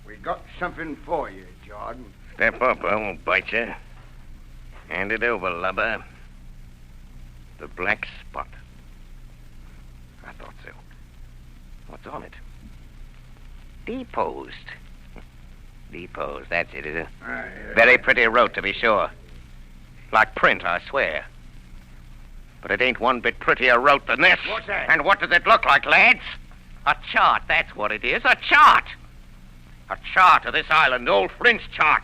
we got something for you, Jordan. Step up, I won't bite you. Hand it over, lubber. The black spot. I thought so. What's on it? Deposed. Deposed, that's it, is it? Very pretty wrote, to be sure. Like print, I swear. But it ain't one bit prettier wrote than this. What's that? And what does it look like, lads? A chart, that's what it is, a chart. A chart of this island, old Flint's chart.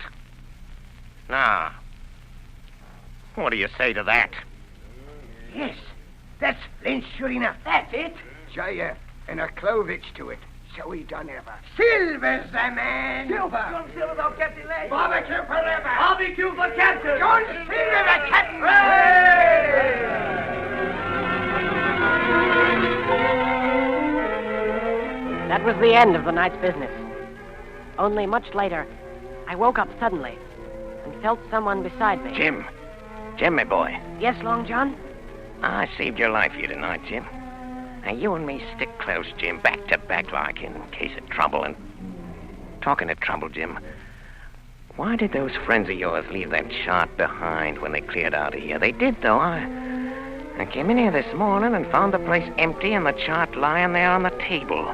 Now, what do you say to that? Yes, that's Flint, sure enough. That's it. Jaya, and a clovage to it. So he done ever. Silver's the man. Silver! John Silver's our captain, lads! Barbecue forever. Barbecue for captain! John Silver, the captain. That was the end of the night's business. Only much later, I woke up suddenly and felt someone beside me. Jim. Jim, my boy. Yes, Long John? I saved your life here tonight, Jim. Now, you and me stick close, Jim, back to back like in case of trouble. And talking of trouble, Jim, why did those friends of yours leave that chart behind when they cleared out of here? They did, though. I came in here this morning and found the place empty and the chart lying there on the table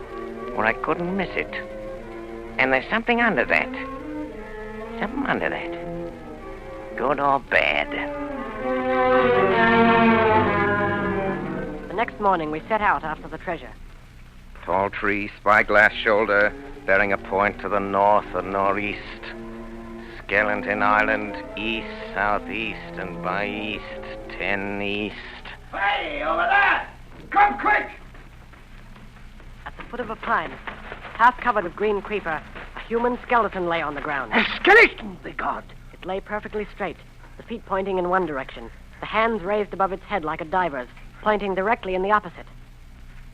where I couldn't miss it. And there's something under that. Something under that. Good or bad. The next morning, we set out after the treasure. Tall tree, spyglass shoulder, bearing a point to the north or northeast. Skeleton Island, east, southeast, and by east, 10 east. Hey, over there! Come quick! At the foot of a pine, half covered with green creeper, a human skeleton lay on the ground. A skeleton, by God! It lay perfectly straight, the feet pointing in one direction, the hands raised above its head like a diver's, pointing directly in the opposite.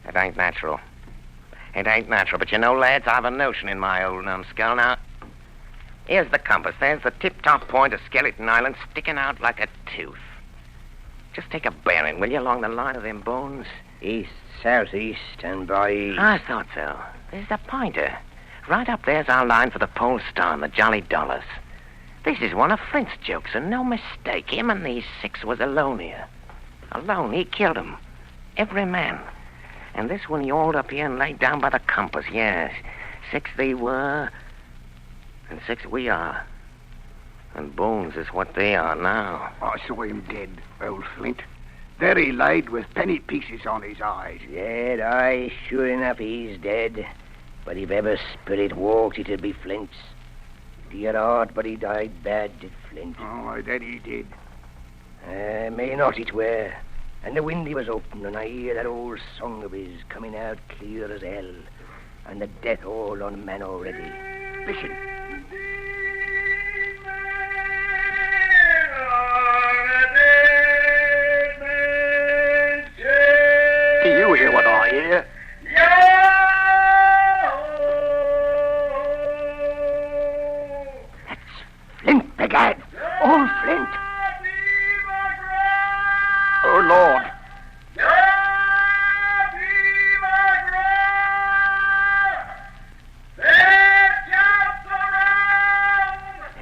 It ain't natural. It ain't natural, but you know, lads, I've a notion in my old numbskull. Now, here's the compass. There's the tip-top point of Skeleton Island sticking out like a tooth. Just take a bearing, will you, along the line of them bones? East, southeast, and by east. I thought so. There's the pointer. Right up there's our line for the Pole Star and the Jolly Dollars. This is one of Flint's jokes, and no mistake. Him and these 6 was alone here. Alone, he killed 'em. Every man. And this one he hauled up here and laid down by the compass, yes. 6 they were, and 6 we are. And bones is what they are now. I saw him dead, old Flint. There he laid with penny pieces on his eyes. Dead, aye, sure enough he's dead. But if ever spirit walked, it'd be Flint's. Dear heart, but he died bad, did Flint. Oh, that he did. May not it were. And the windy was open, and I hear that old song of his coming out clear as hell. And the death all on man already. Listen. Do you hear what I hear? That's Flint, begad. Old Flint. Oh, Lord.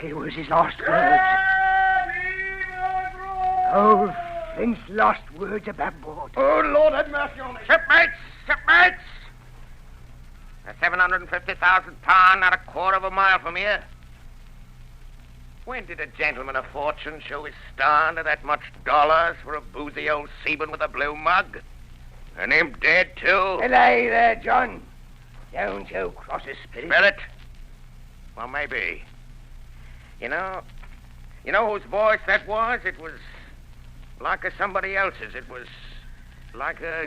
They was his last words. Old Flint's last words about board. Oh, Lord, have mercy on us. Shipmates, shipmates! A 750,000 pound, not a quarter of a mile from here. When did a gentleman of fortune show his stand at that much dollars for a boozy old seaman with a blue mug? And him dead, too? Hey there, John. Don't you cross his spirit. Spirit? Well, maybe. You know whose voice that was? It was like a somebody else's. It was like a...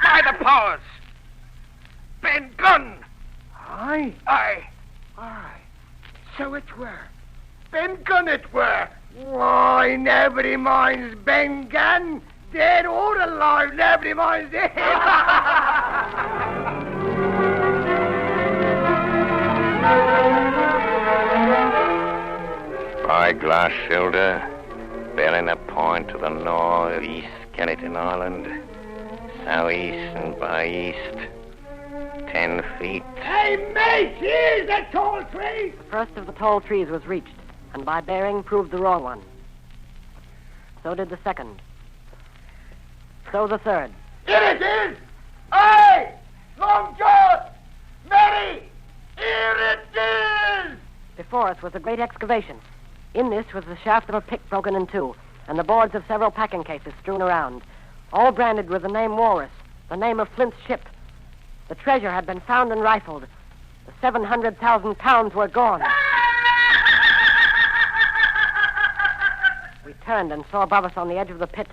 By the powers! Ben Gunn! Aye? Aye. So it were. Ben Gunn it were. Why, nobody minds Ben Gunn. Dead or alive, nobody minds him. Spyglass Shoulder, bearing a point to the north-east, Skeleton Island, southeast and by east, 10 feet. Hey, mate, here's the tall tree. The first of the tall trees was reached, and by bearing proved the wrong one. So did the second. So the third. Here it is. Aye, Long John, Mary, here it is. Before us was a great excavation. In this was the shaft of a pick broken in two, and the boards of several packing cases strewn around, all branded with the name Walrus, the name of Flint's ship. The treasure had been found and rifled. The 700,000 pounds were gone. We turned and saw above us on the edge of the pit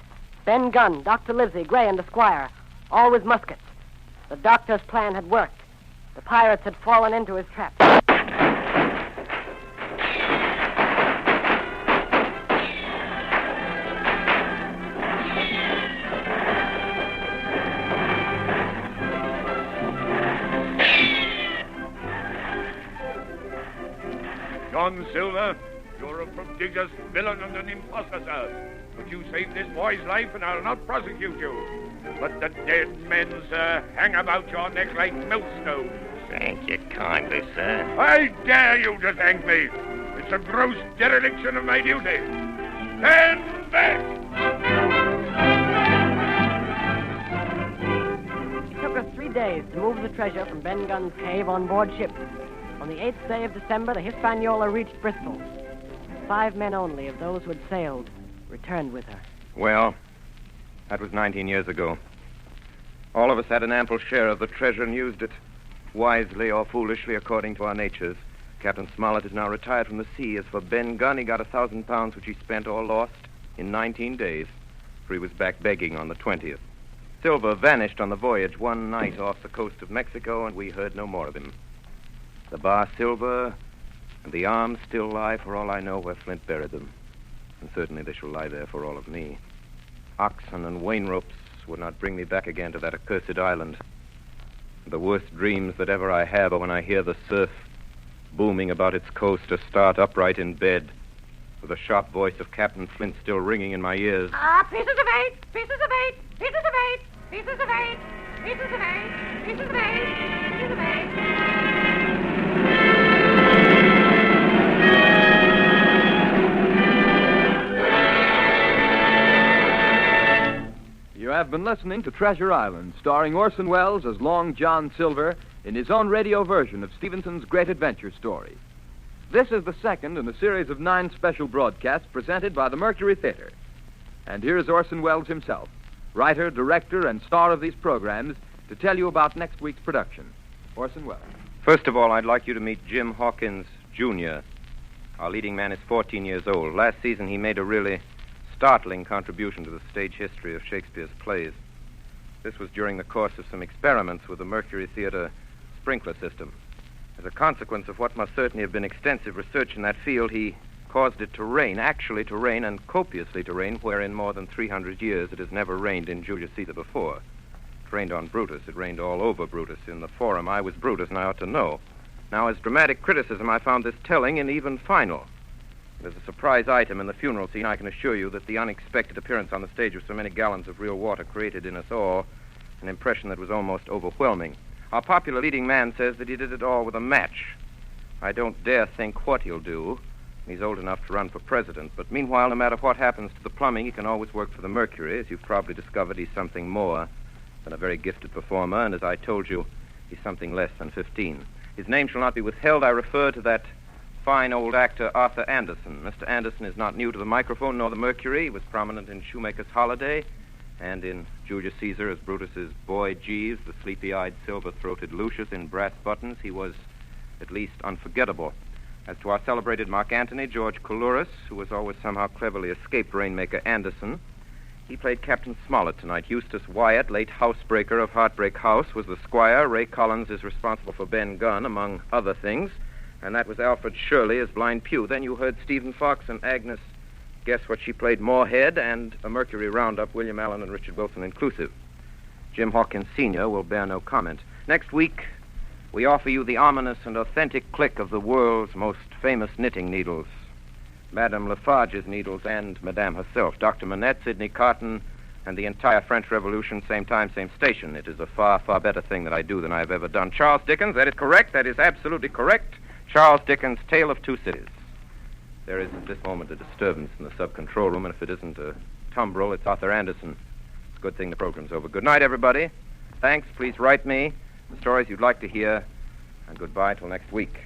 Ben Gunn, Dr. Livesey, Gray, and the squire, all with muskets. The doctor's plan had worked. The pirates had fallen into his trap. John Silver, you're a prodigious villain and an impostor, sir. But you saved this boy's life, and I'll not prosecute you. But the dead men, sir, hang about your neck like millstones. Thank you kindly, sir. I dare you to thank me. It's a gross dereliction of my duty. Stand back! It took us 3 days to move the treasure from Ben Gunn's cave on board ship. On the 8th day of December, the Hispaniola reached Bristol. 5 men only of those who had sailed returned with her. Well, that was 19 years ago. All of us had an ample share of the treasure and used it, wisely or foolishly, according to our natures. Captain Smollett is now retired from the sea. As for Ben Gunn, he got 1,000 pounds, which he spent or lost in 19 days, for he was back begging on the 20th. Silver vanished on the voyage one night off the coast of Mexico, and we heard no more of him. The bar Silver and the arms still lie, for all I know, where Flint buried them. And certainly they shall lie there for all of me. Oxen and wain ropes would not bring me back again to that accursed island. The worst dreams that ever I have are when I hear the surf booming about its coast or start upright in bed, with the sharp voice of Captain Flint still ringing in my ears. Pieces of 8, pieces of 8, pieces of 8, pieces of 8, pieces of 8, pieces of 8, pieces of 8. You have been listening to Treasure Island, starring Orson Welles as Long John Silver in his own radio version of Stevenson's great adventure story. This is the second in a series of 9 special broadcasts presented by the Mercury Theater. And here is Orson Welles himself, writer, director, and star of these programs, to tell you about next week's production. Orson Welles. First of all, I'd like you to meet Jim Hawkins, Jr. Our leading man is 14 years old. Last season, he made a really startling contribution to the stage history of Shakespeare's plays. This was during the course of some experiments with the Mercury Theater sprinkler system. As a consequence of what must certainly have been extensive research in that field, he caused it to rain, actually to rain, and copiously to rain, where in more than 300 years it has never rained in Julius Caesar before. It rained on Brutus. It rained all over Brutus. In the Forum, I was Brutus, and I ought to know. Now, as dramatic criticism, I found this telling and even final. There's a surprise item in the funeral scene. I can assure you that the unexpected appearance on the stage of so many gallons of real water created in us all an impression that was almost overwhelming. Our popular leading man says that he did it all with a match. I don't dare think what he'll do, He's old enough to run for president, but meanwhile, no matter what happens to the plumbing, he can always work for the Mercury. As you've probably discovered, he's something more than a very gifted performer, and as I told you, he's something less than 15. His name shall not be withheld. I refer to that fine old actor, Arthur Anderson. Mr. Anderson is not new to the microphone nor the Mercury. He was prominent in Shoemaker's Holiday and in Julius Caesar as Brutus's boy Jeeves, the sleepy-eyed, silver-throated Lucius in Brass Buttons. He was at least unforgettable. As to our celebrated Mark Antony, George Coulouris, who was always somehow cleverly escaped Rainmaker Anderson, he played Captain Smollett tonight. Eustace Wyatt, late housebreaker of Heartbreak House, was the squire. Ray Collins is responsible for Ben Gunn, among other things. And that was Alfred Shirley as Blind Pew. Then you heard Stephen Fox and Agnes guess what she played, Moorhead, and a Mercury roundup, William Allen and Richard Wilson inclusive. Jim Hawkins Sr. will bear no comment. Next week, we offer you the ominous and authentic click of the world's most famous knitting needles. Madame Lafarge's needles and Madame herself. Dr. Manette, Sidney Carton, and the entire French Revolution, same time, same station. It is a far, far better thing that I do than I've ever done. Charles Dickens, that is correct. That is absolutely correct. Charles Dickens' Tale of Two Cities. There is at this moment a disturbance in the sub-control room, and if it isn't a tumbril, it's Arthur Anderson. It's a good thing the program's over. Good night, everybody. Thanks. Please write me the stories you'd like to hear, and goodbye till next week.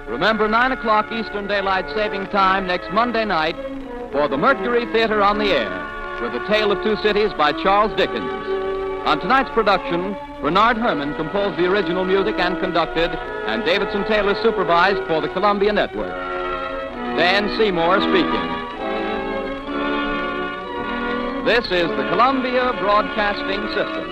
Remember, 9 o'clock Eastern Daylight Saving Time next Monday night for the Mercury Theater on the Air with The Tale of Two Cities by Charles Dickens. On tonight's production, Bernard Herrmann composed the original music and conducted, and Davidson Taylor supervised for the Columbia Network. Dan Seymour speaking. This is the Columbia Broadcasting System.